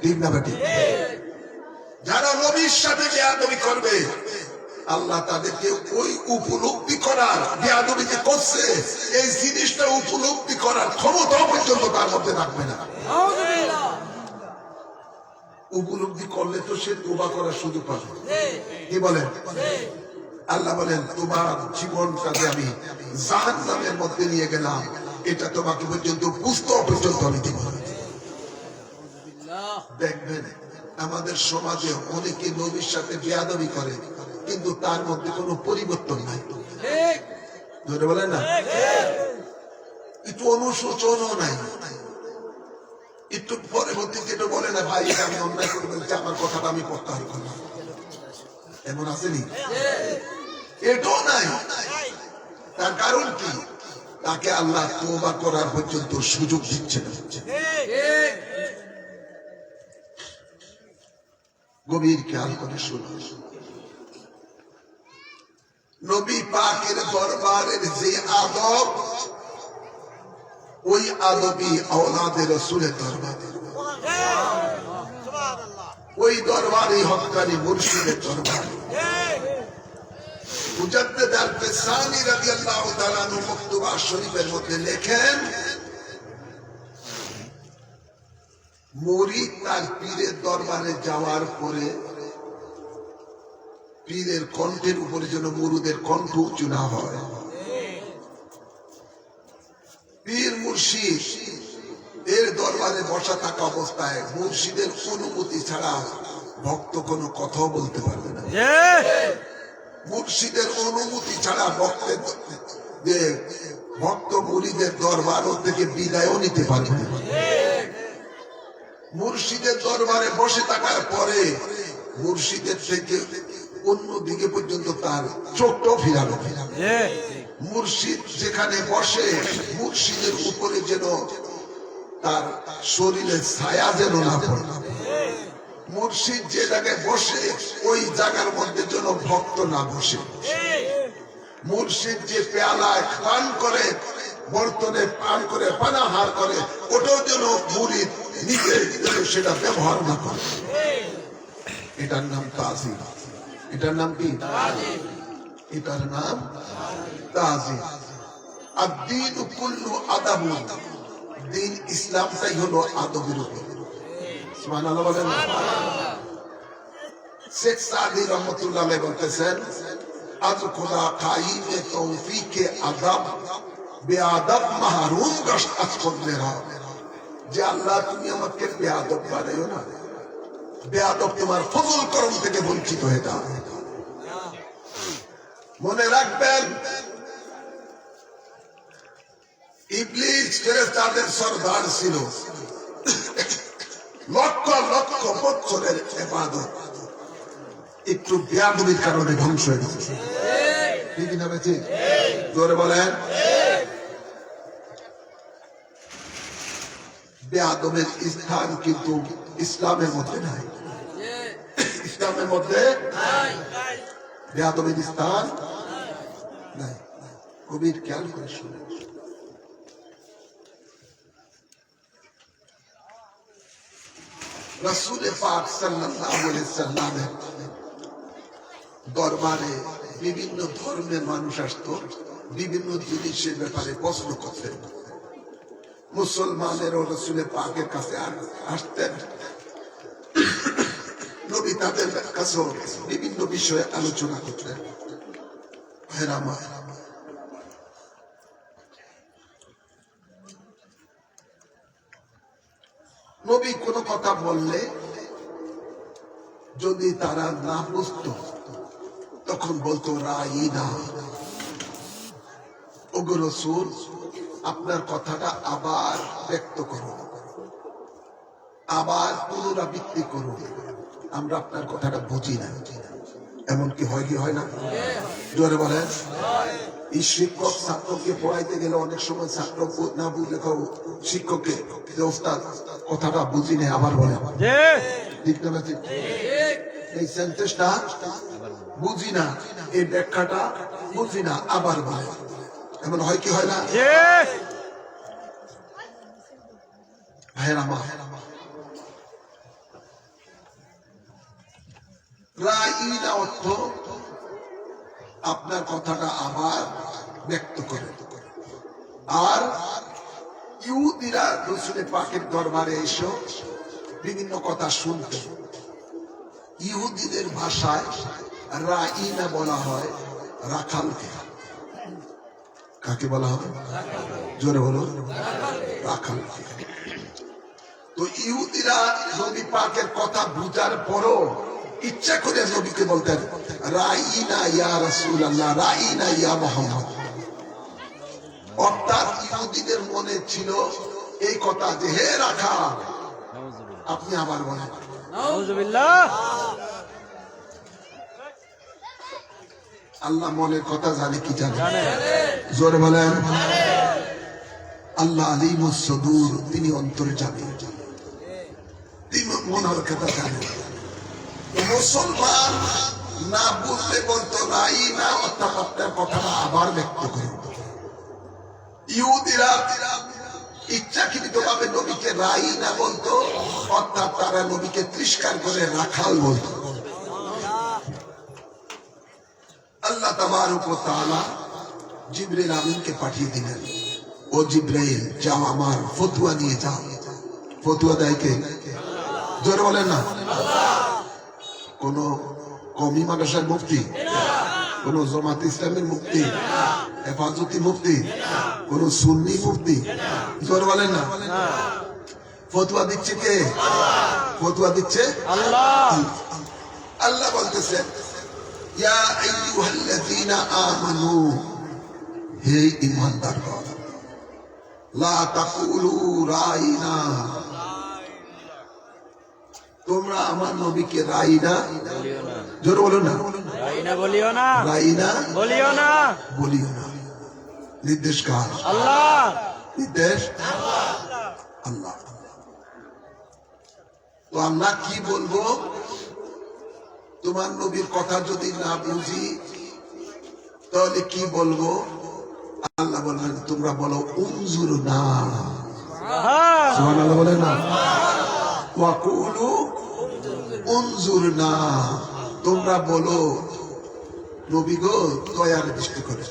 ঠিক না বেটি? যারা নবীর সাথে বেয়াদবি করবে আল্লাহ তাদেরকে ওই উপলব্ধি করার বেয়াদবি যে করছে এই জিনিসটা উপলব্ধি করার ক্ষমতা পর্যন্ত তার মধ্যে রাখবে না। উপলব্ধি করলে তো সে তওবা করার সুযোগ পাবে। কি বলেন? আল্লাহ বলেন তোমার জীবনটাকে আমি জাহান্নামের মধ্যে নিয়ে গেলাম, এটা তোমাকে পর্যন্ত বুঝতে পর্যন্ত আমি দিব। দেখবেন আমাদের সমাজে অনেকে নবীর সাথে বেয়াদবি করে কিন্তু তার মধ্যে কোনো পরিবর্তন নাই। ধরে বলেন না, একটু অনুশোচনও নাই, একটু পরবর্তীতে এটা বলে না ভাই এটা আমি অন্যায় করে বলছি, আমার কথাটা আমি প্রত্যাহার করলাম। এমন আসেনি? এটাও নাই। তার কারণ কি? তাকে আল্লাহ তওবা করার পর্যন্ত সুযোগ দিচ্ছে না। গভীর খেয়াল করে শুনুন, নবী পাকের দরবারের যে আদব ওই আদবই আওলাদে রাসূলের দরবারে, ওই দরবারই হক্কানি মুর্শিদের দরবার। মুজাদ্দিদ আল-ফিসানি রাদিয়াল্লাহু তাআলা আনহু মকতুবা শরীফের মধ্যে লেখেন, মুরিদ তার পীরের দরবারে যাওয়ার পরে পীরের কণ্ঠের উপরে যেন মুরিদের কণ্ঠ উঁচু না হয়। পীর মুর্শিদ এর দরবারে বসা থাকা অবস্থায় মুর্শিদের অনুমতি ছাড়া ভক্ত কোনো কথাও বলতে পারবে না। মুর্শিদের অনুমতি ছাড়া ভক্ত মুরিদের দরবার থেকে বিদায়ও নিতে পারবে না। মুর্শিদের দরবারে বসে থাকার পরে মুর্শিদের থেকে অন্য দিকে পর্যন্ত তার চোখটাও ফিরাবে। মুর্শিদ যেখানে বসে মুর্শিদের উপরে যেন তার শরীরের ছায়া যেন না পড়ে। মুর্শিদ যে জায়গায় বসে ওই জায়গার মধ্যে যেন ভক্ত না বসে। মুর্শিদ যে পেয়ালায় পান করে, বর্তনে পান করে, পানাহার করে, ওটাও যেন মুরিদ নিজে সেটা ব্যবহার না করে। এটার নাম তাজিম। এটার নাম কি? এটার নাম তাজিম। আদ-দীন কুল্লু আদাবুন, দিন ইসলামটাই হলো আদবের উপর। সুবহানাল্লাহ বলেন। শেখ সাদি রহমাতুল্লাহ আলাইহি বলতেছেন, আজ খোদা কাইমে তৌফিকে আদব বেআদব মাহরুম গশত আজ করলে রাও, যে আল্লাহ তুমি আমাকে বেআদব বানাইও না, বেআদব তোমার ফজল করম থেকে বঞ্চিত হয়ে যাও। মনে রাখবেন ইবলিস ফেরেশতাদের সরদার ছিল, লক্ষ লক্ষ বছরের ইবাদত একটু বেয়াদবির কারণে ধ্বংস হয়ে গেছে। ঠিক না বেশি? জোরে বলেন। বেয়াদবের স্থান কিন্তু ইসলামের মধ্যে নাই। ইসলামের মধ্যে বেয়াদবের স্থান নাই। গভীর খেয়াল করে শুনে, রাসূল পাক সাল্লাল্লাহু আলাইহি সাল্লামের দরবারে বিভিন্ন ধর্মের মানুষ আসতো, বিভিন্ন জিনিসের ব্যাপারে প্রশ্ন করতেন। মুসলমানেরও রাসূল পাকের কাছে আসতেন, নবী তাদের কাছে বিভিন্ন বিষয়ে আলোচনা করতেন। নবী কোনো কথা বললে যদি তারা না বুঝতো তখন বলতো রাইনা, ওগো রাসূল আপনার কথাটা আবার ব্যক্ত করুন, আবার পুনরাবৃত্তি করুন, আমরা আপনার কথাটা বুঝি না। এমন কি হয়? কি হয় না? জোরে বলেন। এই শিক্ষক ছাত্রকে পড়াইতে গেলে অনেক সময় ছাত্র না বুঝলে শিক্ষককে যে ওস্তাদ কথাটা বুঝি না আবার বলে, ঠিক না? এই সেন্টেন্সটা বুঝি না, এই ব্যাখ্যাটা বুঝি না আবার বলে। এমন হয় কি হয় না? ভাইয়ের আমার রাইনা অর্থ আপনার কথাটা আবার ব্যক্ত করে। আর ইহুদিরা রসুল পাকের দরবারে এসে বিভিন্ন কথা শুনতেন। ইহুদিদের ভাষায় রাইনা বলা হয় রাখালকে। কাকে বলা হবে? জোরে বলো। রাখালকে। তো ইহুদিরা নবী পাকের কথা বুঝার পরও ইচ্ছা করে নবীকে বলতেন রাইনা ইয়া রাসূলুল্লাহ, রাইনা ইয়া মুহাম্মদ। অর্থাৎ ইহুদিদের মনে ছিল এই কথা যে হে রাখাল, আপনি আবার বলেন। নাউযুবিল্লাহ। আল্লাহ মনের কথা জানে কি জানে? জোরে বলেন। আল্লাহ আলিমুস সুদূর, তিনি অন্তরে জানেন, তিনি মনের কথা জানেন। মুসলমান না বুঝলে বলতো রাইনা, অর্থাৎ আপনার কথাটা আবার ব্যক্ত করে। ইহুদিরা ইচ্ছাকৃত ভাবে নবীকে রাইনা বলতো, অর্থাৎ তারা নবীকে তিরস্কার করে রাখাল বলতো। আল্লাহ তাবারক ওয়া তাআলা জিবরিল আমিনকে পাঠিয়ে দিলেন, ও জিবরাইল যাও আমার ফতোয়া নিয়ে যাও। ফতোয়া দেয় কে? জোরে বলেন না। কোন কওমি মাদ্রাসার মুফতি, কোন জামাত ইসলামের মুফতি, হেফাজতি মুফতি, কোন সুন্নি মুফতি? জোরে বলেন না। ফতোয়া দিচ্ছে কে? ফতোয়া দিচ্ছে আল্লাহ। আল্লাহ বলতেছেন ইয়া আইয়ুহাল্লাযীনা আমানু, হে ঈমানদারগণ, লা তাকুলু রাইনা, তোমরা আমার নবীকে রাইনা বলিও না। জোরে বলো না। রাইনা বলিও না। রাইনা বলিও না। বলিও না। নির্দেশ কার? আল্লাহ। নির্দেশ আল্লাহ। তো আমরা কি বলবো? তোমার নবীর কথা যদি না বুঝি তাহলে কি বলবো? আল্লাহ বলবেন তোমরা বলো উনজুর না। সুবহানাল্লাহ বলেন না। ওয়াকুলু উনজুর না, তোমরা বলো নবী গো দয়ার দৃষ্টি করে।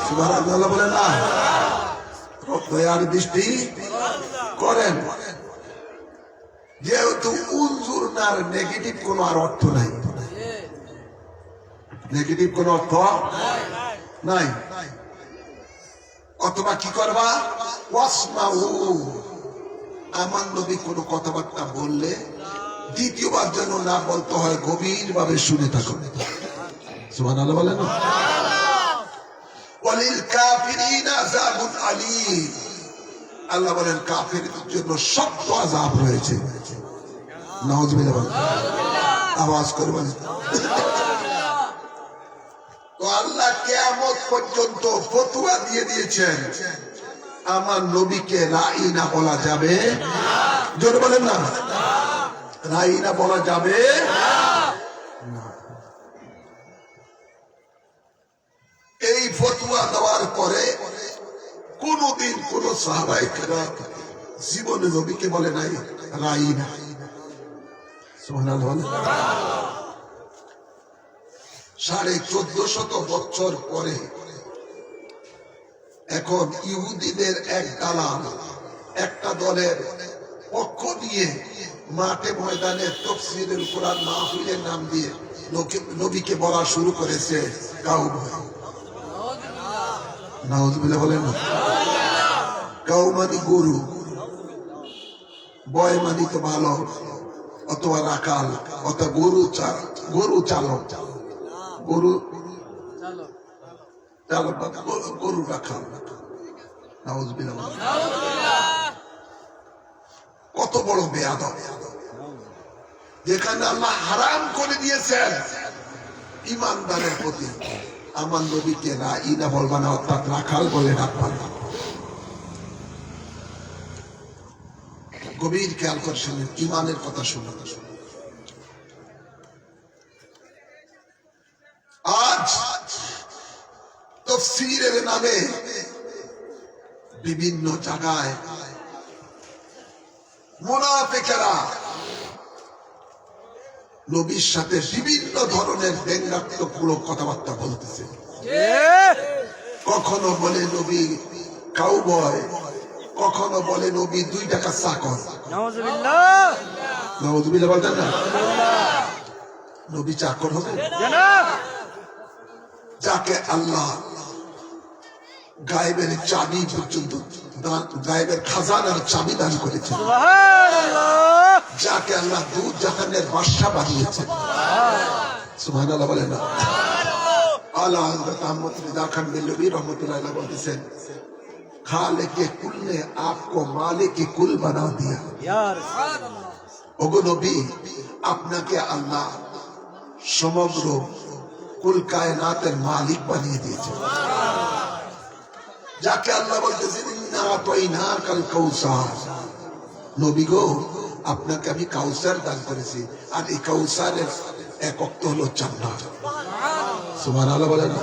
সুবহানাল্লাহ বলেন না। দয়ার দৃষ্টি করেন। যেহেতু উনজুর নার নেগেটিভ কোন আর অর্থ নাই, নেগেটিভ কোন অর্থ নাই। অথবা কি করবা? ওয়াসমাউ, আমার নবী কোনো কথাবার্তা বললে দ্বিতীয়বার যেন না বলতে হয়, গভীর ভাবে শুনে থাকো। সুবহানাল্লাহ বলেন না। ওয়ালিল কাফিরিনা আযাবুন আলীম, আল্লাহ বলেন কাফেরদের জন্য শক্ত আযাব রয়েছে। নাউযুবিল্লাহ বলেন। আওয়াজ করে বলেন। তো আল্লাহ কিয়ামত পর্যন্ত ফতোয়া দিয়ে দিয়েছেন আমার নবীকে রাইনা বলা যাবে জোরে বলেন না। রাইনা বলা যাবে না। এই ফতোয়া দেওয়ার পরে কোনদিন কোন সাহাবায়ে কেরাম জীবনে নবীকে বলে নাই রাইনা। সুবহানাল্লাহ। 1450 বছর পরে এখন ইহুদিদের এক দালাল একটা দলের পক্ষ নিয়ে মাঠে ময়দানে তাফসীরের কোরআন মাহফিলের নাম দিয়ে নবীকে বলা শুরু করেছে কাউবয়। নাউযুবিল্লাহ বলেন না। কাউ মানে গরু, বয় মানে তো ভালো, অথবা রাখাল, অথবা গরু চালক, গরু চালক, গরু রাখাল। নাউযুবিল্লাহ। কত বড় বেয়াদব! যেখানে আল্লাহ হারাম করে দিয়েছেন ঈমানদারের প্রতি, আমার নবীকে রাইনা বলবা না, অর্থাৎ রাখাল বলে ডাকবা না। গভীর খেয়াল করে শুনেন, ঈমানের কথা শুনুন। আজ তাফসীরের নামে বিভিন্ন জায়গায় মুনাফিকেরা নবীর সাথে বিভিন্ন ধরনের ব্যঙ্গাত্মক কথাবার্তা বলতেছে। কখনো বলে নবী কাউবয়, কখনো বলে নবী 2 টাকা চাকর। নাউজুবিল্লাহ। নাউজুবিল্লাহ বলতেন না? নবী চাকর হবে? যাকে আল্লাহ গায়েবের চাবি পর্যন্ত, গায়েবের খাজানার চাবি দান করেছেন, সুবহানাল্লাহ। যাকে আল্লাহ দুধ জাহানের বাদশা বানিয়েছেন। সুবহানাল্লাহ বলেন না? আলা হযরত আহমদ রিজা খান বেলবি রহমাতুল্লাহ আলাইহি বলতেছেন, খালিকে কুল ने आपको मालिक कुल बना दिया। ইয়া রাসূলুল্লাহ। ওগো নবী, আপনাকে আল্লাহ সমগ্র কুল কায়নাতের মালিক বানিয়ে দিয়েছেন। যাকে আল্লাহ বলতেছেন ইন্না আতাইনাকাল কাউসার, নবী গো আপনাকে আমি কাউসার দান করেছি, আর এই কাউসারের একক তো হলো জান্নাত। সুবহানাল্লাহ বলেন।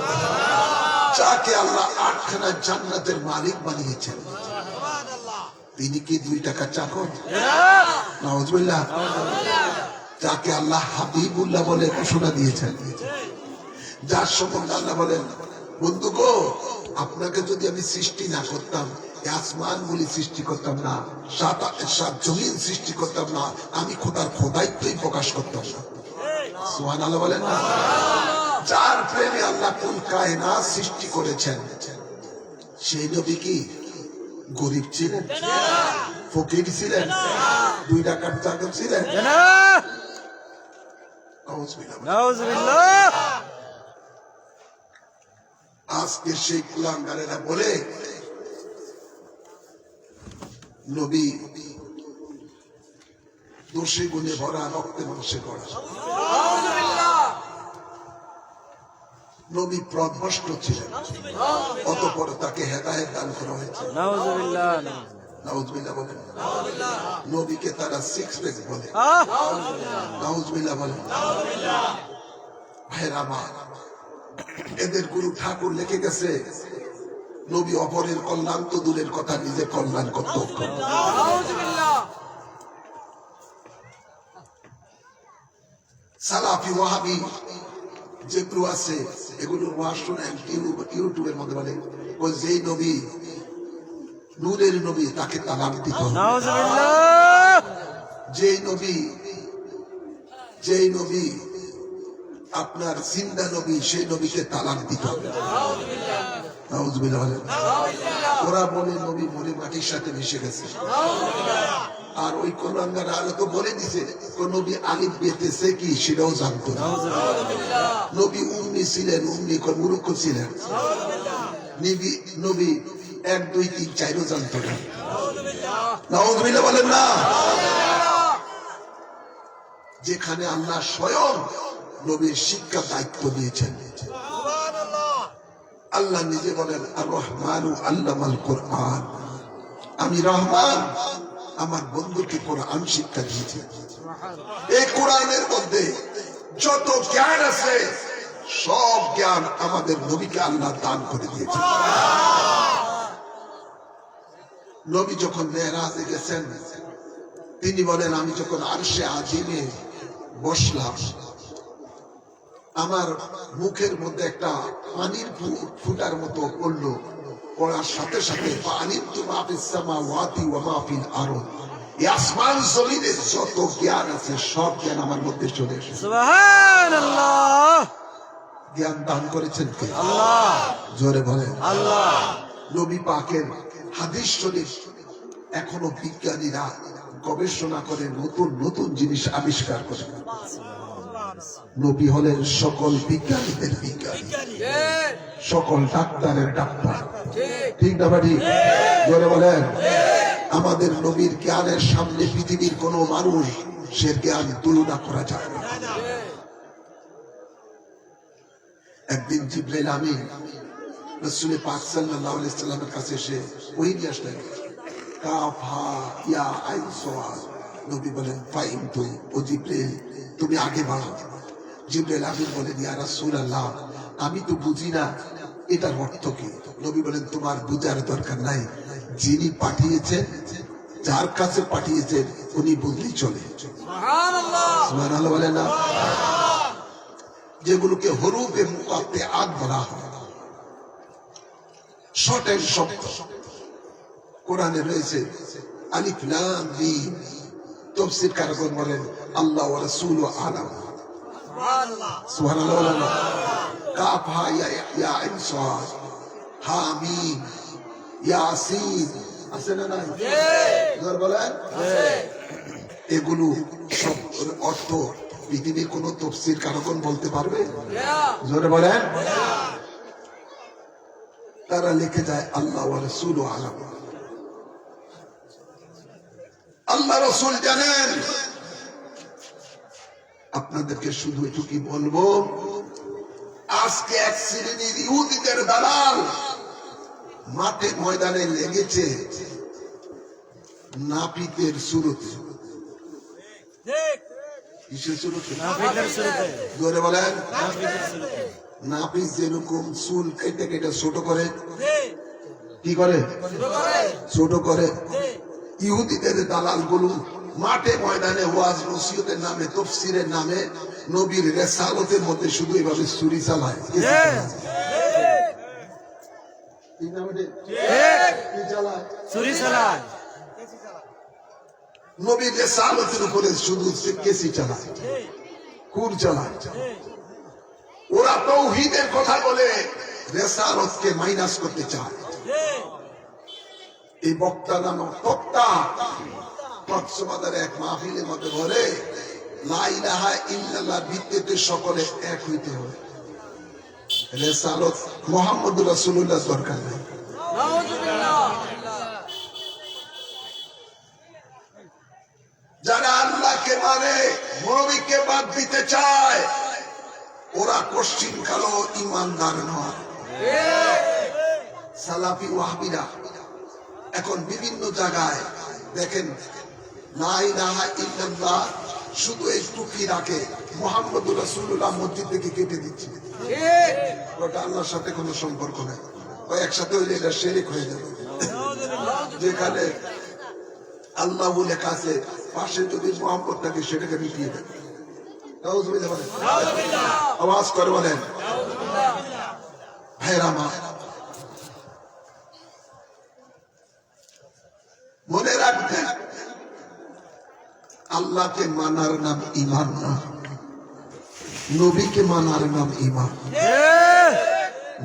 যাকে আল্লাহ 8খানা জান্নাতের মালিক বানিয়েছেন, তিনি কি 2 টাকা চাকর? নাউজুবিল্লাহ। যাকে আল্লাহ হাবিবুল্লাহ বলে ঘোষণা দিয়েছেন, যার সম্বন্ধে আল্লাহ বলেন, বন্ধু গো আপনাকে যদি আমি সৃষ্টি না করতাম, আসমান গুলি সৃষ্টি করতাম না, সাত জমিন সৃষ্টি করতাম না, আমি খোদার খোদাইত্বই প্রকাশ করতাম না। সুবহানাল্লাহ বলেন না? যার প্রেমে আল্লাহ কুল কায়নাত সৃষ্টি করেছেন, সেই নবী কি গরিব ছিলেন? ফকির ছিলেন? 2 টাকার চাকর ছিলেন? নাউজুবিল্লাহ। আজকে সেই কুলাঙ্গারেরা বলে নবী দোষে গুণে ভরা, রক্তে মাংসে গড়া। নবী পথভ্রষ্ট ছিলেন, অতঃপর তাকে হেদায়েত দান করা হয়েছে। নাউজুবিল্লাহ। নাউজুবিল্লাহ বলেন। নবীকে তারা 6 প্যাক বলে। নাউজুবিল্লাহ বলেন। ভাইরা আমার, এদের গুরু ঠাকুর লিখে গেছে, নবী অপরের কল্যাণ তো দূরের কথা, নিজে কল্যাণ করত। সালাফি ওয়াহাবি যেগুলো আছে, এগুলোর ওয়াজ শুনে ইউটিউবের মধ্যে বলে, ওই যেই নবী নূরের নবী তাকে তালাক দিত। নাউজুবিল্লাহ। যেই নবী আপনার জিন্দা নবী, সেই নবীকে তালাক দিত। নাউজুবিল্লাহ। ওরা বলে নবী মরে মাটির সাথে মিশে গেছে। আর ওই কোরআনগার আলো তো বলে দিছে, কোন নবী আলিফ বেতেছে কি সেটাও জানতো না। নবী উম্মি ছিলেন, উম্মি মূর্খ ছিলেন। নবী 1 2 3 4 জানতো না। নাউজুবিল্লাহ বলেন না? যেখানে আল্লাহ স্বয়ং নবীর শিক্ষা দায়িত্ব দিয়েছেন। আল্লাহ নিজে বলেন, আর রহমানু আল্লামাল কোরআন, আমি রহমান আমার বন্ধুকে কোরআন শিক্ষা দিয়েছি। এই কোরআনের মধ্যে যত জ্ঞান আছে, সব জ্ঞান আমাদের নবীকে আল্লাহ দান করে দিয়েছে। নবী যখন মেরাজে গেছেন, তিনি বলেন, আমি যখন আরশে আজিমে বসলাম, আমার মুখের মধ্যে একটা পানির ফুটার মতো পড়লো, পড়ার সাথে সাথে আলিমতু মা ফিস সামাওয়াতি ওয়া মা ফিল আরদ, এই আসমান জমিনের যত জ্ঞান আছে সব জ্ঞান আমার মধ্যে চলে এসেছে। সুবহানাল্লাহ। জ্ঞান দান করেছেন কে? আল্লাহ। জোরে বলেন আল্লাহ। নবী পাকের হাদিস শরীফ এখনো বিজ্ঞানীরা গবেষণা করে নতুন নতুন জিনিস আবিষ্কার করে। নবী হলেন সকল বিজ্ঞানীদের বিজ্ঞানী, সকল ডাক্তারের ডাক্তার। ঠিক না বাড়ি? জোরে বলেন। আমাদের নবীর জ্ঞানের সামনে পৃথিবীর কোন মানুষ সে জ্ঞান তুলনা করা যায় না। একদিন জিবরাইল আমিন রাসূল পাক সাল্লাল্লাহু আলাইহি ওয়াসাল্লামের কাছে এসে ওহী নিয়ে আসলেন, কাফ হা ইয়া আইন সাওয়াদ। নবী বলেন, ফাইমতু, ও জিবরাইল তুমি আগে বাড়ো। জিবরাইল আমিন বলেন, ইয়া রাসূলুল্লাহ আমি তো বুঝি না এটার অর্থ কি। নবী বলেন, তোমার বুঝার দরকার নাই, যিনি পাঠিয়েছেন, যার কাছে পাঠিয়েছেন উনি বুঝলেই চলে। সুবহানাল্লাহ। সুবহানাল্লাহ বলেন না? যেগুলোকে হরুফে মুকাত্তিআত বলা হয়, শর্ট এন্ড শব্দ। কোরআনে রয়েছে আলিফ লাম মিম। তাফসীরকারগণ বলেন আল্লাহ ওয়া রাসূলু আলাম। সুবহানাল্লাহ বলেন না? কাফ হা ইয়া আইন সাদ হা মিম ইয়াসিন। আছে না নাই? জোরে বলেন। এগুলো সব অর্থ পৃথিবীর কোন তাফসীর কারগণ বলতে পারবে? জোরে বলেন। তারা লিখে যায় আল্লাহ ওয়া রাসূলু আলাম। আল্লাহ রাসূল জানেন। আপনাদেরকে শুধু এটুকুই বলবো, আজকে এক শ্রেণীর ইহুদিদের দালাল মাঠে ময়দানে লেগেছে নাপিতের সুরতে। কিসের সুরতে? জোরে বলেন। নাপিত যেরকম চুল কেটে কেটে ছোট করে, কি করে? ছোট করে। ইহুদিদের দালাল গুলো মাঠে ময়দানে ওয়াজ নসিহতের নামে, তাফসীরের নামে, নবীর রিসালাতের মধ্যে শুধু এভাবে ছুরি চালায়। নবীর রিসালাতের উপরে শুধু কেসি চালায়, কুর চালায়। ওরা তাওহীদের কথা বলে রিসালাতকে মাইনাস করতে চায়। এই বক্তা নামক বক্তা কক্সবাজারে এক মাহফিলের মধ্যে বলে লা ইলাহা ইল্লাল্লাহর ভিত্তিতে সকলে এক হইতে হবে, রিসালাত মুহাম্মদুর রাসূলুল্লাহ দরকার নেই। যারা আল্লাহকে মানে, নবীকে বাদ দিতে চায়, ওরা কোশ্চিন কালো ইমানদার নয়। সালাফি ওয়াহাবিরা এখন বিভিন্ন জায়গায় দেখেন লা ইলাহা ইল্লাল্লাহ শুধু এই টুপি রাখে, মুহাম্মদুর রাসূলুল্লাহ মসজিদ থেকে কেটে দিচ্ছে। ওটা আল্লাহর সাথে কোনো সম্পর্ক নেই। ওই একসাথে হইলে এটা শিরক হয়ে যাবে। যেখানে আল্লাহ বলে কাছে পাশে যদি মুহাম্মদ থাকে সেটাকে মিটিয়ে দেবে। নাউযুবিল্লাহ বলেন। আওয়াজ করে বলেন। ভাইরা আমার, মনে রাখবেন আল্লাহকে মানার নাম ঈমান না, নবীকে মানার নাম ঈমান।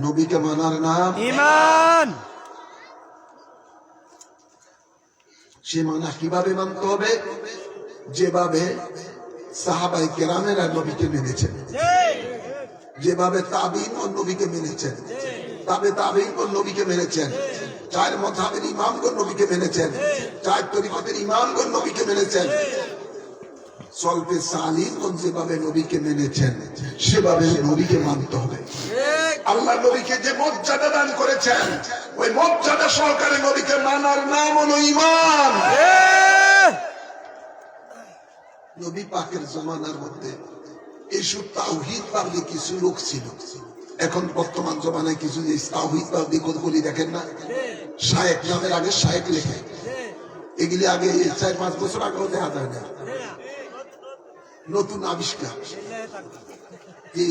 নবীকে মানার নাম ঈমান। সে মানা কিভাবে মানতে হবে? যেভাবে সাহাবায়ে কেরামেরা নবীকে মেনেছেন, যেভাবে তাবিঈন ও নবীকে মেনেছেন, তাবে তাবিঈন ও নবীকে মেনেছেন, চার মাযহাবের ইমামগণ নবীকে মেনেছেন, চার তরিকতের ইমামগণ নবীকে মেনেছেন, সলফে সালিহগণ যেভাবে নবীকে মেনেছেন সেভাবে নবীকে মানতে হবে। আল্লাহ নবীকে যে মর্যাদা দান করেছেন, ওই মর্যাদা সহকারে নবীকে মানার নাম হলো ঈমান। নবী পাকের জমানার মধ্যে এইসব তাওহীদ বাদী কিছু লোক ছিল। এখন বর্তমান জমানায় কিছু যে তাওহীদ বাদী কতগুলি দেখেন না, শায়েখ নামের আগে শায়েখ লেখে, এগুলি আগে 4-5 বছর আগেও দেখা যায় না। নতুন আবিষ্কার কি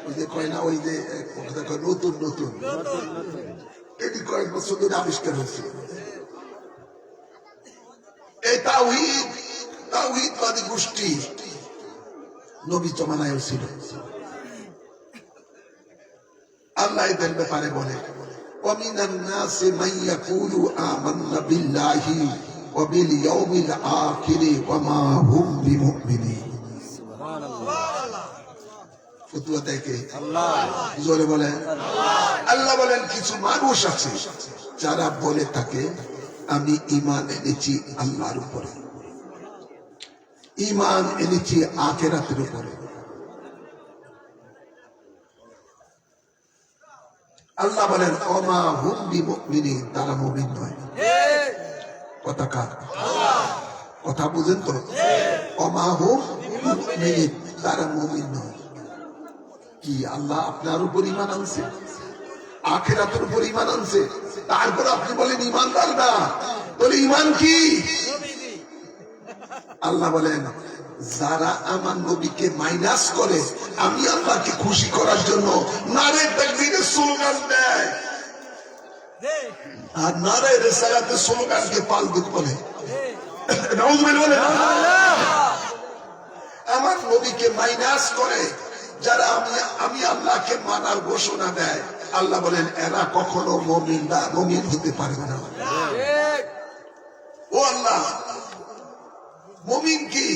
ওই যে কয় না, ওই যে নতুন নতুন এটি কয়েক বছর ধরে আবিষ্কার হয়েছে। এই তাওহীদবাদী গোষ্ঠী নবী জমানায়ও ছিল। আল্লাহ এদের ব্যাপারে বলে ওয়ামিনান নাসি মান ইয়াকুলু আমান্না বিল্লাহি ওয়া বিল ইয়াউমিল আখির ওয়া মা হুম বিমুমিনিন। ফতোয়া দেয় কে? আল্লাহ। জোরে বলেন আল্লাহ। আল্লাহ বলেন কিছু মানুষ আছে যারা বলে থাকে আমি ঈমান এনেছি আল্লাহর উপরে, ঈমান এনেছি আখিরাতের উপরে। আল্লাহ বলেন ওমা হুম বিমুমিনিন, তারা মুমিন নয়। কথা কার? কথা বুঝেন তো? ওমা হুম বিমুমিনিন, তারা মুমিন নয়। কি আল্লাহ আপনার উপর ঈমান আনছে, আখিরাতের উপর ঈমান আনছে, তারপর আপনি বলেন ঈমানদার না? বলে ঈমান কি? আল্লাহ বলেন যারা আমার নবীকে মাইনাস করে আমি আল্লাহকে খুশি করার জন্য নারে তাকবীরের স্লোগান দেয় আর নারে রিসালাতের স্লোগানকে পালতু করে। নাউজুবিল্লাহ বলেন। আমার নবীকে মাইনাস করে যারা আমি আল্লাহকে মানার ঘোষণা দেয়, আল্লাহ বলেন এরা কখনো মুমিন হতে পারবে না। ও আল্লাহ, মুমিন কি?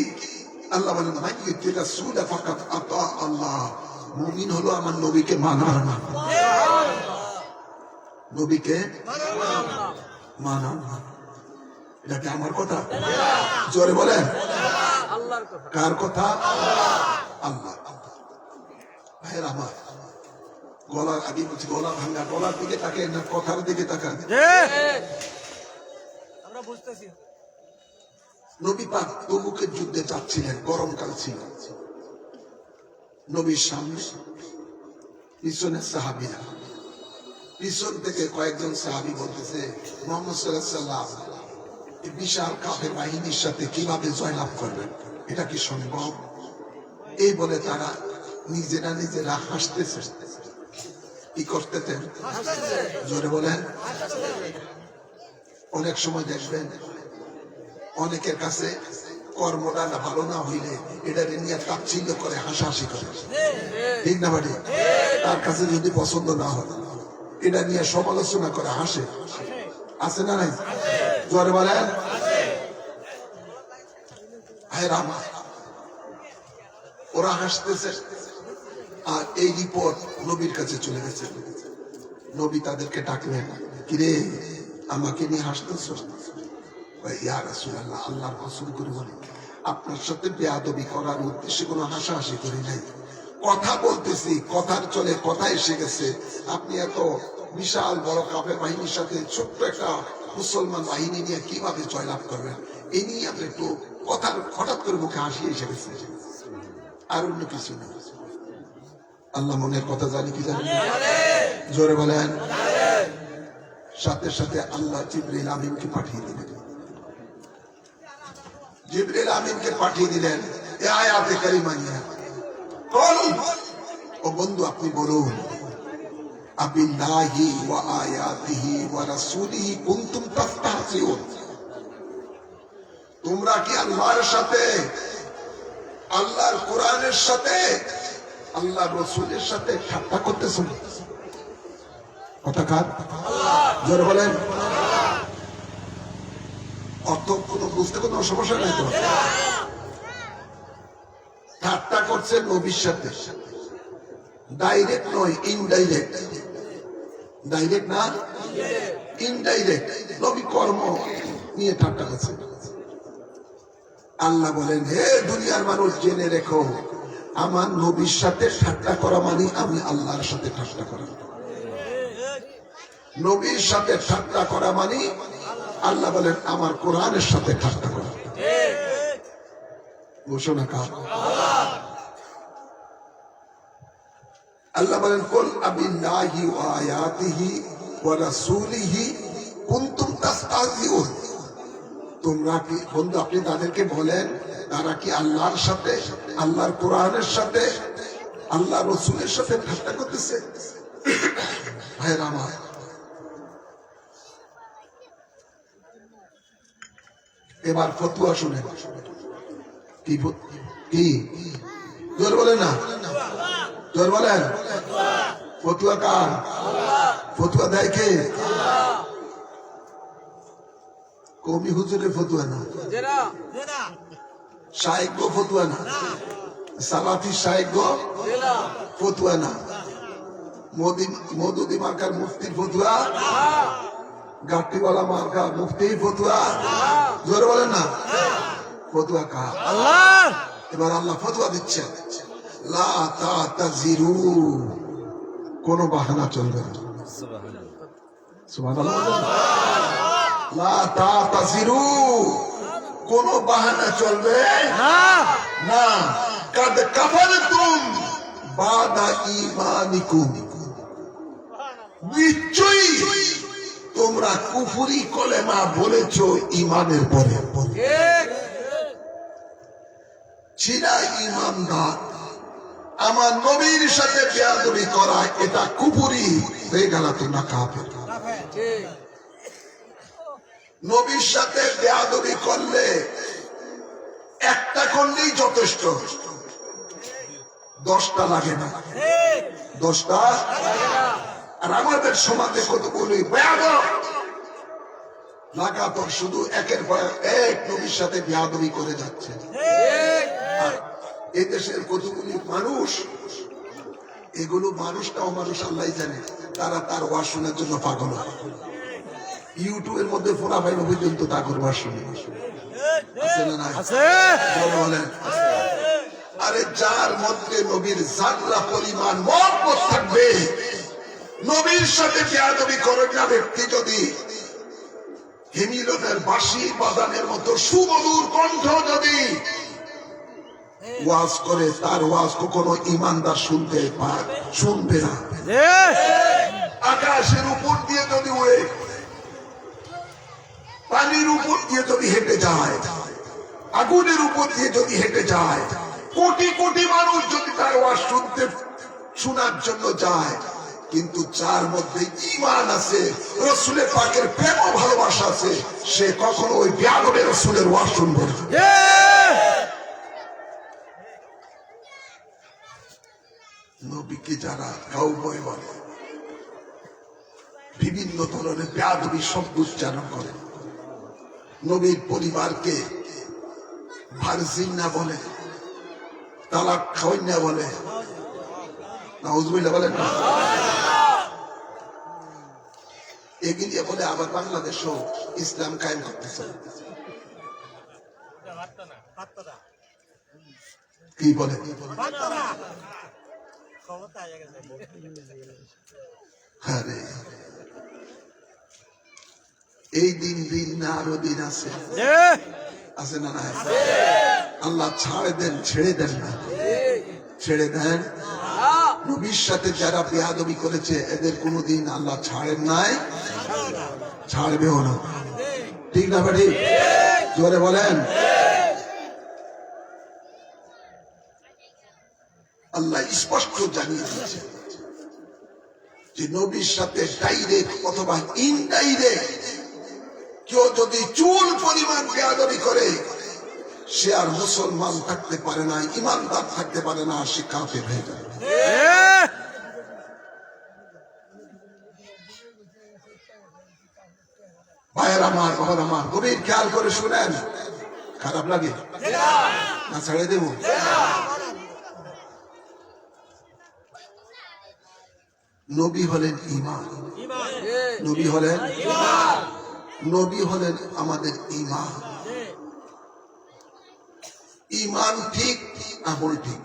আল্লাহ বলেন মাইয়ুতির রাসূল ফাকাত আতা আল্লাহ। মুমিন হলো আমার নবীকে মানার না, নবীকে মানার না। এটা কি আমার কথা? জোরে বলেন। কার কথা? আল্লাহ। ভাইয়ের আমার গলার আগে বলছি, গলা ভাঙ্গা, গলার দিকে তাকায় না কথার দিকে তাকান। নবী পাক তবুকের যুদ্ধে যাচ্ছিলেন, গরমকাল ছিল। নবীর সামনে পিছনে সাহাবীরা, পিছন থেকে কয়েকজন সাহাবী বলতেছে মুহাম্মদ সাল্লাল্লাহু আলাইহি ওয়াসাল্লাম এই বিশাল কাফের বাহিনীর সাথে কিভাবে জয়লাভ করবেন, এটা কি সম্ভব? এই বলে তারা নিজেরা হাসতেছে। কি করতেছেন? জোরে বলেন। অনেক সময় দেখবেন অনেকের কাছে কর্মটা না ভালো না হইলে এটা নিয়ে তাচ্ছিল্য করে, হাসাহাসি করে, ঠিক না বাড়ি? তার কাছে যদি পছন্দ না হয় এটা নিয়ে সমালোচনা করে, হাসে। আছে না নাই? জোরে বলেন। ওরা হাসতেছে আর এই রিপোর্ট নবীর কাছে চলে গেছে। নবী তাদেরকে ডাকলেন, কিরে আমাকে নিয়ে হাসতেছ? ইয়া রাসূলুল্লাহ, আল্লাহর কসম করে বলি আপনার সাথে বেয়াদবি করার উদ্দেশ্যে কোনো হাসাহাসি করি নাই। কথা বলতেছি, কথার চলে কথা এসে গেছে। আপনি এত বিশাল বড় কাফের বাহিনীর সাথে ছোট্ট একটা মুসলমান বাহিনী নিয়ে কিভাবে জয়লাভ করবেন, এই নিয়ে আপনি একটু কথা হঠাৎ করে মুখে হাসি এসে গেছে, আর অন্য কিছু না। আল্লাহ মনের কথা জানি কি জানি? জোরে বলেন। সাথে সাথে আল্লাহ জিবরিল আমিনকে পাঠিয়ে দিলেন। জিবরিল আমিনকে পাঠিয়ে দিলেন এই আয়াতে কারিমা নিয়ে। ও বন্ধু আপনি বলুন, আবিল্লাহি ওয়া আয়াতিহি ওয়া রাসূলিহি কুনতুম তাস্তাহজিউন। তোমরা কি আল্লাহর সাথে, আল্লাহর কোরআনের সাথে, আল্লাহর রাসূলের সাথে ঠাট্টা করতেছো? কথা কার? জোরে বলেন। অর্থ কোনো বুঝতে কোনো সমস্যা নাই তো? ঠাট্টা করছে নবীর সাথে, ডাইরেক্ট নয়, ইনডাইরেক্ট। ডাইরেক্ট না, ইনডাইরেক্ট। নবী কর্ম নিয়ে ঠাট্টা করছে। আল্লাহ বলেন হে দুনিয়ার মানুষ জেনে রেখো, আমার নবীর সাথে ঠাট্টা করা মানে আমি আল্লাহর সাথে ঠাট্টা করা। নবীর সাথে ঠাট্টা করা মানে আল্লাহ বলেন আমার কোরআনের সাথে ঠাট্টা করা। ঘোষণা কার? আল্লাহ বলেন কুল আবিল্লাহি ওয়া আয়াতিহি ওয়া রাসূলিহি কুনতুম তাস্তাহজিউন। তোমরা কি বন্ধু আপনি তাদেরকে বলেন তারা কি আল্লাহর সাথে, আল্লাহর কোরআনের সাথে, আল্লাহ রাসূলের সাথে ঠাট্টা করতেছে? ভাইরা আমার, এবার ফতোয়া শুনেন। কি জোর বলেন না, জোর বলেন। ফতোয়া কার? ফতোয়া দেয় কে? কওমি হুজুরের ফতোয়া না, শায়েখ গো ফতোয়া না, সালাফি শায়েখ গো ফতোয়া না, মওদুদি মার্কার মুফতির ফতোয়া, গাট্টিওয়ালা মার্কা মুফতির ফতোয়া। জোর বলেন না। ফতোয়া কার? আল্লাহ। এবার আল্লাহ ফতোয়া দিচ্ছেন লা তাতাজিরু, কোন বাহানা চলবে না। সুবহানাল্লাহ। লা তাতাজিরু, কোন বাহানা চলবে না। কাদ কাফারতুম বাদা ঈমানিকুম, নিশ্চয়ই তোমরা কুফরি কলেমা বলেছো ঈমানের পরে। চিনা ইমানদার আমার নবীর সাথে বেয়াদবি করা এটা কুফরি হয়ে গেল তো না কাফের। নবীর সাথে বেয়াদবি করলে একটা করলেই যথেষ্ট, 10টা লাগে না, 10টা। আর আমাদের সমাজে কত বলি বেয়াদব লাগাতার শুধু একের পর এক নবীর সাথে বেয়াদবি করে যাচ্ছে। আর এই দেশের কতগুলি মানুষ, এগুলো মানুষটাও মানুষ আল্লাহ জানে, তারা তার ওয়াজ শোনার জন্য পাগল হয়। ইউটিউবের মধ্যে ফোনা ভাই পর্যন্ত তাগর ওয়াজ শুনে আছে না নাই? বলেন। আরে যার মধ্যে নবীর জাররা পরিমাণ মহব্বত থাকবে, নবীর সাথে বেয়াদবি করে না ব্যক্তি যদি হিমিলনের বাঁশি বাজানের মতো সুমধুর কণ্ঠ যদি ওয়াজ করে, তার ওয়াজ কখনো ইমানদার শুনবে না। আকাশের উপর দিয়ে যদি উড়ে, পানির উপর দিয়ে যদি হেঁটে যায়, আগুনের উপর দিয়ে যদি হেঁটে যায়, কোটি কোটি মানুষ যদি তার ওয়াজ শোনার জন্য যায়, কিন্তু যার মধ্যে ঈমান আছে, রাসূলের পাকের প্রেম ও ভালোবাসা আছে, সে কখনো ওই বেয়াদবের রাসূলের ওয়াজ শুনবে না। নবীকে যারা কাউবয় বলে, বিভিন্ন ধরনের বেয়াদবি শব্দ উচ্চারণ করে, নবীর পরিবারকে ভার্জিনা বলে, তালাক খাওয়াইনা বলে, নাউজুবিল্লাহ বলেন না, এগিয়ে বলে আবার বাংলাদেশও ইসলাম কায়েম করতেছে। কি বলে? আরে এই দিন দিন না আরো দিন আছে, আছে না না? আল্লাহ ছেড়ে দেন না, ছেড়ে দেন। নবীর সাথে যারা বেয়াদবি করেছে এদের কোনোদিন আল্লাহ ছাড়েন নাই, ছাড়বেও না। ঠিক না ভাই? জোরে বলেন। আল্লাহ স্পষ্ট জানিয়ে দিয়েছে যে নবীর সাথে ডাইরেক্ট অথবা ইনডাইরেক্ট কেউ যদি চুল পরিমাণ বেয়াদবি করে, সে আর মুসলমান থাকতে পারে না, ইমানদার থাকতে পারে না, সে কাফের হয়ে যাবে। ভাইয়ের আমার, বাবার আমার, গভীর খেয়াল করে শুনেন। খারাপ লাগে না? ছেড়ে দেব। নবী হলেন ঈমান, নবী হলেন, নবী হলেন আমাদের ঈমান। ঈমান ঠিক, আমল ঠিক।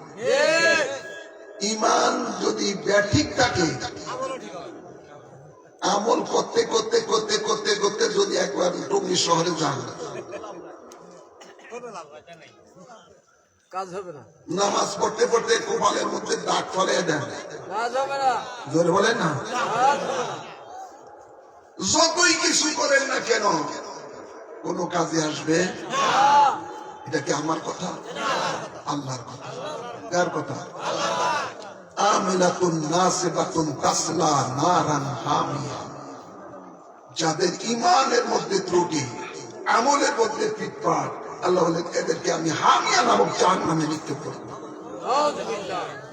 ঈমান যদি ব্যাঠিক থাকে, আমল করতে করতে করতে করতে করতে যদি একবার টঙ্গী শহরে যান, কাজ হবে না। নামাজ পড়তে পড়তে কপালের মধ্যে দাগ ফলে দেন, কাজ হবে না। জোরে বলেন না। যতই কিছু করেন না কেন, কোন কাজে আসবে? এটা কি আমার কথা? আল্লাহর কথা। কার কথা? আমিলাতুন নাসিবাতুন তাসলা নারান হামিয়া। যাদের ঈমানের মধ্যে ত্রুটি, আমলের মধ্যে ফিটফাট, আল্লাহ বলেন এদেরকে আমি হামিয়া নামক জাহান্নামে নিক্ষেপ করব।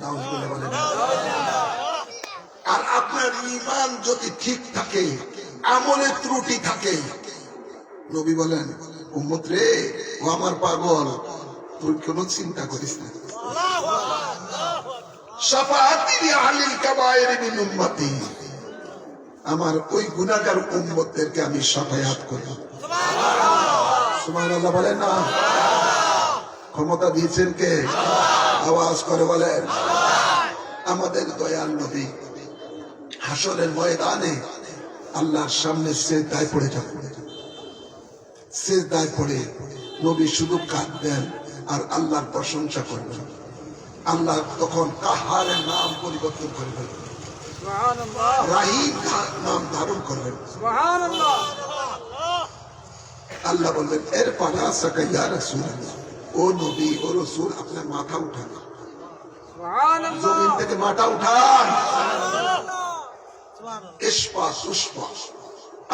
নাউজুবিল্লাহ বলেন। আর আপনার ঈমান যদি ঠিক থাকে, আমলের ত্রুটি থাকে, নবী বলেন উম্মত রে, ও আমার পাগল, তুই কোনো চিন্তা করিস না। শাফাআতি লিআহলিল কাবায়ের মিন উম্মতি, আমার ওই গুনাহগার উম্মতদেরকে আমি শাফায়াত করব। সুবহানাল্লাহ বলেন না? ক্ষমতা দিয়েছেন কে? আওয়াজ করে বলেন। আমাদের দয়াল নবী হাসরের ময়দানে আল্লাহর সামনে সিজদায় পড়ে যাবেন। সিজদায় পড়ে নবী শুধু কাঁদবেন আর আল্লাহর প্রশংসা করবেন। আল্লাহ তখন কাহারের নাম পরিবর্তন করে ফেলবেন, রাহিম নাম ধারণ করবেন। আল্লাহ বলবেন এরপর ইয়া রাসূলুল্লাহ, ও নবী ও রসুল, আপনার মাথা উঠান, সুবহানাল্লাহ জমিন থেকে মাথা উঠান। ইস্পা সুস্পা,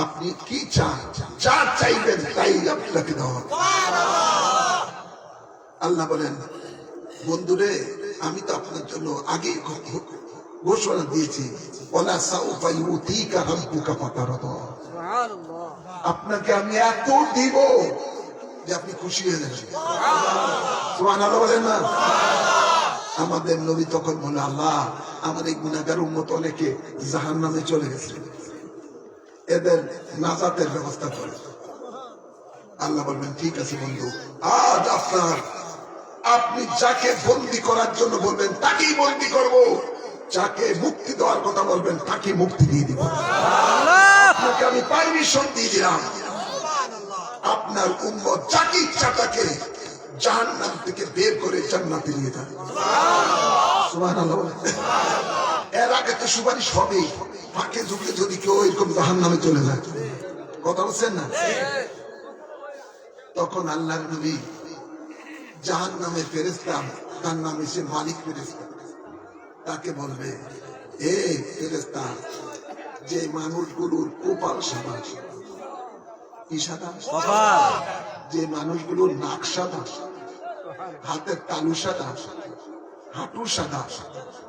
আপনি কি চান, যা চাইবেন তাই আপনাকে দেওয়া হবে। আল্লাহ বলেন, বন্ধুরে আমি তো আপনার জন্য আগে ঘোষণা দিয়েছি, ওলা সাউফা ইউতিকা রাব্বুকা ফাতারদা, সুবহানাল্লাহ আপনাকে আমি এত দিব যে আপনি খুশি হয়ে যাবেন। সুবহানাল্লাহ বলেন না? আমাদের নবী তখন বলে, আল্লাহ আমার এই গুনাহগার উম্মত অনেকে জাহান্নামে চলে গেছে, এদের নাজাতের ব্যবস্থা করে। আল্লাহ বলবেন, ঠিক আছে বন্ধু, আজ আপনি যাকে বন্দি করার জন্য বলবেন তাকেই বন্দি করব, যাকে মুক্তি দেওয়ার কথা বলবেন তাকে মুক্তি দিয়ে দিব। আপনাকে আমি পারমিশন দিয়ে দিলাম, আপনার উম্মত যাকে ইচ্ছা তাকে জাহান্নাম থেকে বের করে জান্নাতে নিয়ে যান। সুবহানাল্লাহ বলেন। এর আগে তো সুপারিশ হবে, ফাঁকে ঝুঁকে যদি কেউ এরকম জাহান্নামে চলে যায়, কথা বলছেন না? তখন আল্লাহর নবী জাহান্নামের ফেরেশতা, তার নাম এসে মালিক ফেরেশতা, তাকে বলবে, এ ফেরেশতা, যে মানুষগুলোর কপাল সাদা, কি সাদা? কপাল। যে মানুষগুলোর নাক সাদা, হাতের তালু সাদা, হাঁটু সাদা,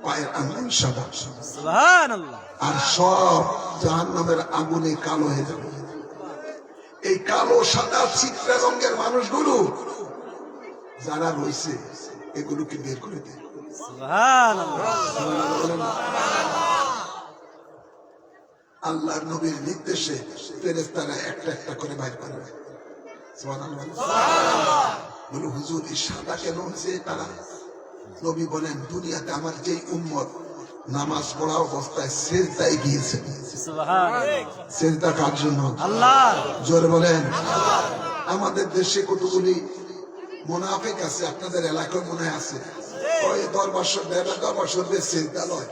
পায়ের আঙ্গুল সাদা, সুবহানাল্লাহ আর সব জাহান্নামের আগুনে কালো হয়ে যাবে। এই কালো সাদা চিত্রা রঙের মানুষগুলো যারা রয়েছে এগুলোকে বের করে দেয়। সুবহানাল্লাহ আল্লাহর নবীর নির্দেশে ফেরেশতারা একটা একটা করে বাইর করবে। সুবহানাল্লাহ। বলে, হুজুর এই সাদা কেন হয়েছে? তারা নবী বলেন, দুনিয়াতে আমার যেই উম্মত নামাজ পড়া অবস্থায় সেজদায় গিয়েছে, সুবহানাল্লাহ সেজদা কার জন্য? আল্লাহ। জোরে বলেন। আমাদের দেশে কতগুলি মুনাফিক আছে, আপনাদের এলাকায় মনে হয় আছে, ওই দরবার শরীফের সেজদা লয়,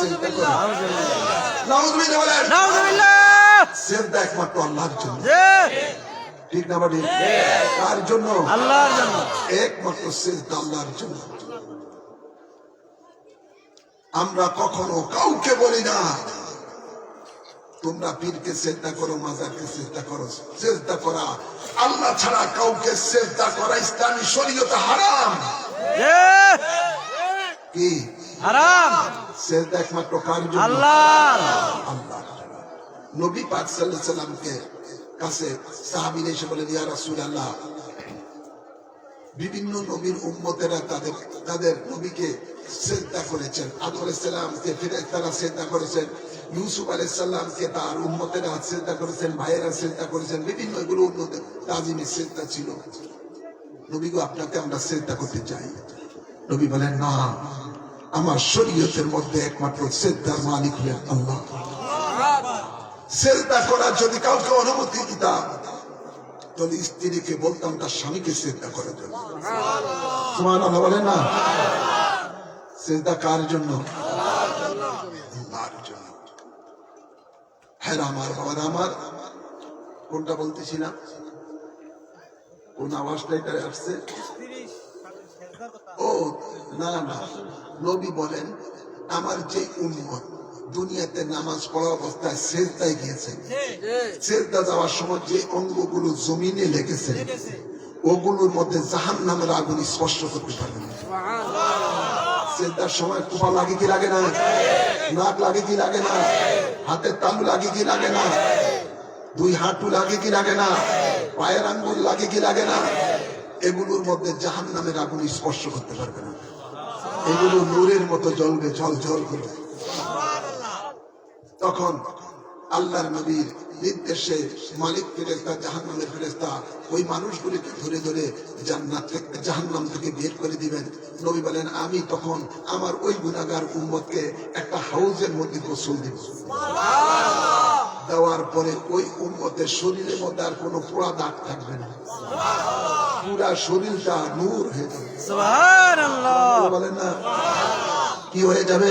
সেজদা করে। নাউযুবিল্লাহ বলেন। নাউযুবিল্লাহ। সেজদা একমাত্র আল্লাহর জন্য, জি ঠিক না বাড়ি? কার জন্য? আল্লাহর জন্য। একমাত্র সেজদা আল্লাহর জন্য। আমরা কখনো কাউকে বলি না তোমরা পীরকে সেজদা করো, মাজারকে সেজদা করো। সেজদা করা আল্লাহ ছাড়া কাউকে সেজদা করা ইসলামী শরীয়তে হারাম। জি কি হারাম? সেজদা একমাত্র কার জন্য? আল্লাহ। আল্লাহ। নবী পাক সাল্লাল্লাহু আলাইহি সাল্লামকে কাছে সাহাবীরা এসে বলেন, ইয়া রাসূলুল্লাহ, বিভিন্ন নবীর উম্মতেরা তাদের নবীকে সেজদা করেছেন। আদম আলাইহিস সালামকে ফেরেশতারা সেজদা করেছেন, ইউসুফ আলাইহিস সালামকে তার উম্মতেরা সেজদা করেছেন, ভাইয়েরা সেজদা করেছেন, বিভিন্ন এগুলো উম্মতের তাজিমের সেজদা ছিল। নবী গো, আপনাকে আমরা সেজদা করতে চাই। নবী বলেন, না, আমার শরীয়তের মধ্যে একমাত্র সেজদার মালিক হলেন আল্লাহ। সেজদা করার যদি কাউকে অনুমতি দিতাম তাহলে স্ত্রীকে বলতাম তার স্বামীকে সেজদা করার জন্য। সুবহানাল্লাহ বলেন না? সেজদা কার জন্য? আল্লাহর জন্য। হ্যাঁ আমার বাবা, আমার কোনটা বলতেছিলাম, কোন আওয়াজটা এটা আসছে? ও না না, নবী বলেন, আমার যে উম্মত দুনিয়াতে নামাজ পড়া অবস্থায় সেজদায় গিয়েছে, সেজদা যাওয়ার সময় যে অঙ্গগুলো জমিনে লেগেছে ওগুলোর মধ্যে জাহান্নামের আগুন স্পর্শ করতে পারবে না। সেজদার সময় কুপা লাগে কি লাগে না? নাক লাগে কি লাগে না? হাতের তালু লাগে কি লাগে না? দুই হাঁটু লাগে কি লাগে না? পায়ের আঙ্গুল লাগে কি লাগে না? এগুলোর মধ্যে জাহান্নামের আগুন স্পর্শ করতে পারবে না। এগুলো নূরের মতো জ্বলবে, ঝল ঝল করে। তখন আল্লাহর নবীর নির্দেশে মালিক ফেরেশতা, জাহান্নামের ফেরেশতা ওই মানুষগুলিকে ধরে ধরে জান্নাত থেকে জাহান্নাম থেকে বের করে দিবেন। নবী বলেন, আমি তখন আমার ওই গুনাহগার উম্মতকে একটা হাউজের মধ্যে গোসল দিব। দেওয়ার পরে ওই উম্মতের শরীরের মধ্যে আর কোনো পোড়া দাগ থাকবে না, পুরা শরীরটা নূর হয়ে যাবে। সুবহানাল্লাহ বলেন না, কি হয়ে যাবে?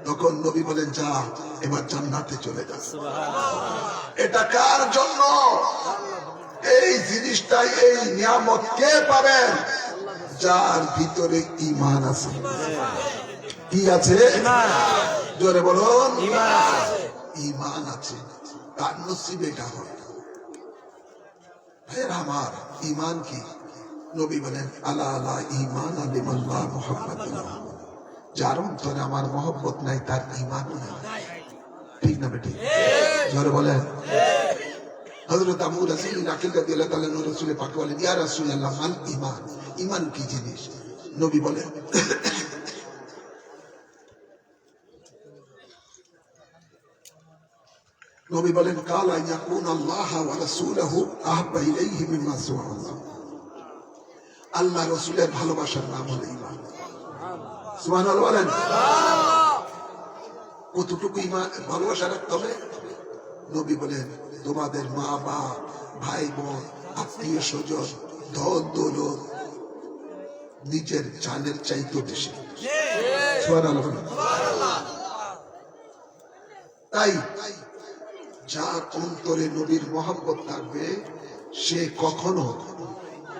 তখন নবী বলেন, যা এবার জান্নাতে চলে যা। এটা কার জন্য? এই জিনিসটাই, এই নিয়ামত কে পাবেন? যার ভিতরে ঈমান আছে। কি আছে? ঈমান। জোরে বলুন, ঈমান আছে। ঈমান আছে, তার নসিব এটা হয়। ভাইয়ের আমার, ঈমান কি? নবী বলেন, আলা আলা ঈমান লিমান লা মুহাব্বাত লাহু। যার অন্তরে আমার মহব্বত নাই, তার ঈমানও নাই। ঠিক না বেটি? জোরে বলেন। হযরত আবু রাসূল আকিল রাদিয়াল্লাহু তাআলা রাসূল পাক বলেন, ইয়া রাসূলুল্লাহ, মাল ঈমান? ঈমান কি জিনিস? নবী বলেন, নবী বলেন, কালা ইয়াকুন আল্লাহ ওয়া রাসূলুহু আহাব্বা ইলাইহি মিম্মা সিওয়াল্লাহ। আল্লাহ রাসূলের ভালোবাসার নাম হলো ঈমান। সুবহানাল্লাহ বলেন। কতটুকু ঈমান ভালোবাসা রাখতে হবে? নবী বলেন, তোমাদের মা বাপ, ভাই বোন, আত্মীয় স্বজন, ধন দৌলত নিজের জানের চাইতে বেশি। সুবহানাল্লাহ বলেন। তাই যার অন্তরে নবীর মহব্বত থাকবে, সে কখনো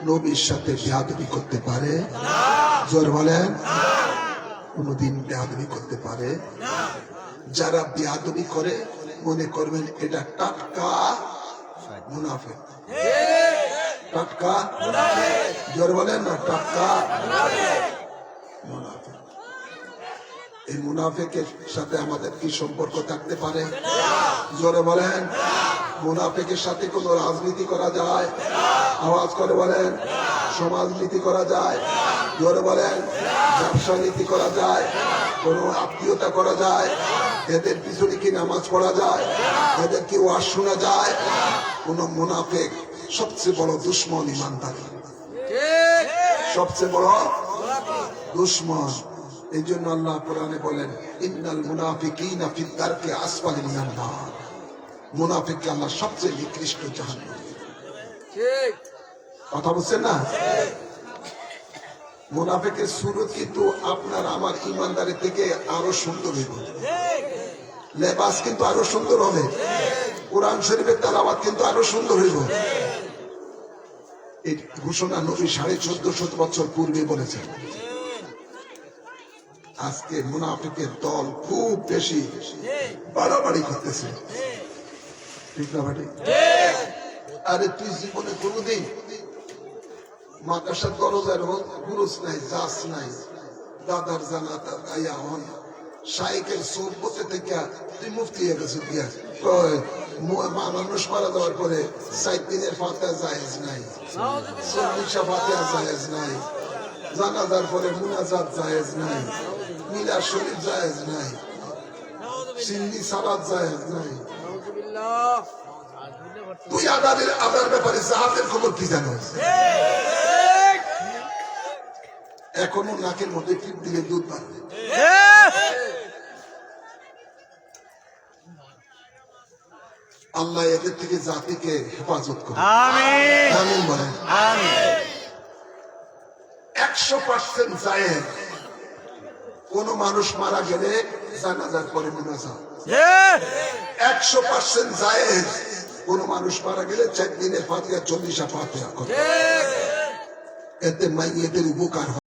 নবীর সাথে বেয়াদবি করতে পারে? জোর বলেন। কোনদিন বেয়াদবি করতে পারে? যারা বেয়াদবি করে, মনে করবেন এটা টাটকা মুনাফিক। টাটকা, জোর বলেন না, টাটকা মুনাফিক। এই মুনাফিকের সাথে আমাদের কি সম্পর্ক থাকতে পারে? জোরে বলেন। মুনাফিকের সাথে কোন রাজনীতি করা যায়? আওয়াজ করে বলেন। সমাজনীতি করা যায়? জোরে বলেন। ব্যবসা নীতি করা যায়? কোন আত্মীয়তা করা যায়? এদের পিছনে কি নামাজ পড়া যায়? এদের কি ওয়াজ শোনা যায়? কোন মুনাফিক সবচেয়ে বড় দুশ্মন ঈমানদার, সবচেয়ে বড় দুশ্মন। এই জন্য আল্লাহ কোরআনে বলেন, ইন্নাল মুনাফিকিনা ফিদ দারকি আসফালি মিনান নার। মুনাফিককে আল্লাহ সবচেয়ে নিকৃষ্ট জাহান্নামে। ঠিক কথা বলছেন না? মুনাফিকের সুরত কিন্তু আপনার আমার ঈমানদারি থেকে আরো সুন্দর হবে। লেবাস কিন্তু আরো সুন্দর হবে। কোরআন শরীফের তেলাওয়াত কিন্তু আরো সুন্দর হইব। এই ঘোষণা নবী 1450 বছর পূর্বে বলেছেন। আজকে মুনাফিকের দল খুব বেশি বাড়াবাড়ি করতেছে। ঠিক না ভাই? আরে তুই জীবনে কোনদিন মাদ্রাসার দরজার গুরুস নাই, জাস নাই, দাদার জানাতা গায়া হন, শাইকের সোহবতে থেকে তুই মুফতি হয়ে গেছে। মানুষ মারা যাওয়ার পরে 7 দিনের ফাতিহা জায়েজ নাই, 40 ফাতিহা জায়েজ নাই, জানাজার পরে মুনাজাত জায়েজ নাই, মিলাদ শরীফ জায়েজ নাই, সিন্নি সালাত জায়েজ নাই। তুই আদার ব্যাপারে জাহাজের খবর কি জানো? এখনো নাকের মধ্যে টিপ দিলে দুধ বাড়বে। আল্লাহ এদের থেকে জাতিকে হেফাজত করে। আমিন, আমিন বলেন। 100% জায়েজ। কোন মানুষ মারা গেলে জানাজার পরে মুনাজাত। 100% জায়েজ। কোন মানুষ মারা গেলে 4 দিনের ফাতিহা 40 ফাতিহা করে। এতে মাইয়েদের উপকার হয়।